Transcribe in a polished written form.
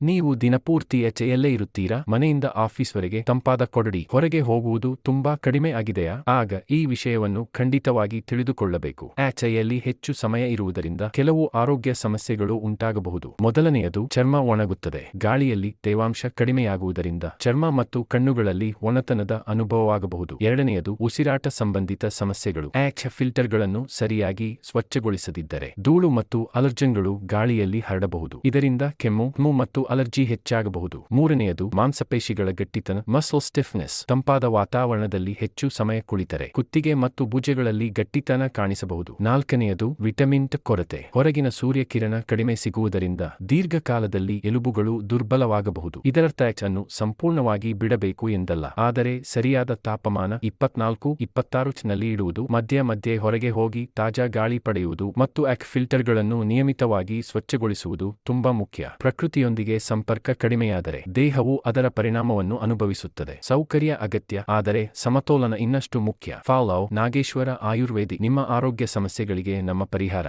ನೀವು ದಿನಪೂರ್ತಿ ಎಚ್ಚೆಯಲ್ಲೇ ಇರುತ್ತೀರಾ? ಮನೆಯಿಂದ ಆಫೀಸ್ವರೆಗೆ ತಂಪಾದ ಕೊಠಡಿ, ಹೊರಗೆ ಹೋಗುವುದು ತುಂಬಾ ಕಡಿಮೆ ಆಗಿದೆಯಾ? ಆಗ ಈ ವಿಷಯವನ್ನು ಖಂಡಿತವಾಗಿ ತಿಳಿದುಕೊಳ್ಳಬೇಕು. ಎಚ್ಚೆಯಲ್ಲಿ ಹೆಚ್ಚು ಸಮಯ ಇರುವುದರಿಂದ ಕೆಲವು ಆರೋಗ್ಯ ಸಮಸ್ಯೆಗಳು ಉಂಟಾಗಬಹುದು. ಮೊದಲನೆಯದು, ಚರ್ಮ ಒಣಗುತ್ತದೆ. ಗಾಳಿಯಲ್ಲಿ ತೇವಾಂಶ ಕಡಿಮೆಯಾಗುವುದರಿಂದ ಚರ್ಮ ಮತ್ತು ಕಣ್ಣುಗಳಲ್ಲಿ ಒಣತನದ ಅನುಭವವಾಗಬಹುದು. ಎರಡನೆಯದು, ಉಸಿರಾಟ ಸಂಬಂಧಿತ ಸಮಸ್ಯೆಗಳು. ಎಚ್ ಫಿಲ್ಟರ್ಗಳನ್ನು ಸರಿಯಾಗಿ ಸ್ವಚ್ಛಗೊಳಿಸದಿದ್ದರೆ ಧೂಳು ಮತ್ತು ಅಲರ್ಜನ್ಗಳು ಗಾಳಿಯಲ್ಲಿ ಹರಡಬಹುದು. ಇದರಿಂದ ಕೆಮ್ಮು ಮತ್ತು ಅಲರ್ಜಿ ಹೆಚ್ಚಾಗಬಹುದು. ಮೂರನೆಯದು, ಮಾಂಸಪೇಶಿಗಳ ಗಟ್ಟಿತನ, ಮಸಲ್ ಸ್ಟಿಫ್ನೆಸ್. ತಂಪಾದ ವಾತಾವರಣದಲ್ಲಿ ಹೆಚ್ಚು ಸಮಯ ಕುಳಿತರೆ ಕುತ್ತಿಗೆ ಮತ್ತು ಭುಜಗಳಲ್ಲಿ ಗಟ್ಟಿತನ ಕಾಣಿಸಬಹುದು. ನಾಲ್ಕನೆಯದು, ವಿಟಮಿನ್ ಡಿ ಕೊರತೆ. ಹೊರಗಿನ ಸೂರ್ಯಕಿರಣ ಕಡಿಮೆ ಸಿಗುವುದರಿಂದ ದೀರ್ಘಕಾಲದಲ್ಲಿ ಎಲುಬುಗಳು ದುರ್ಬಲವಾಗಬಹುದು. ಇದರರ್ಥ ಅನ್ನು ಸಂಪೂರ್ಣವಾಗಿ ಬಿಡಬೇಕು ಎಂದಲ್ಲ, ಆದರೆ ಸರಿಯಾದ ತಾಪಮಾನ 24-26 ನಲ್ಲಿ ಇಡುವುದು, ಮಧ್ಯೆ ಮಧ್ಯೆ ಹೊರಗೆ ಹೋಗಿ ತಾಜಾ ಗಾಳಿ ಪಡೆಯುವುದು ಮತ್ತು ಫಿಲ್ಟರ್ಗಳನ್ನು ನಿಯಮಿತವಾಗಿ ಸ್ವಚ್ಛಗೊಳಿಸುವುದು ತುಂಬಾ ಮುಖ್ಯ. ಪ್ರಕೃತಿಯೊಂದಿಗೆ ಸಂಪರ್ಕ ಕಡಿಮೆಯಾದರೆ ದೇಹವು ಅದರ ಪರಿಣಾಮವನ್ನು ಅನುಭವಿಸುತ್ತದೆ. ಸೌಕರ್ಯ ಅಗತ್ಯ, ಆದರೆ ಸಮತೋಲನ ಇನ್ನಷ್ಟು ಮುಖ್ಯ. ಫಾಲೋ ನಾಗೇಶ್ವರ ಆಯುರ್ವೇದಿ. ನಿಮ್ಮ ಆರೋಗ್ಯ ಸಮಸ್ಯೆಗಳಿಗೆ ನಮ್ಮ ಪರಿಹಾರ.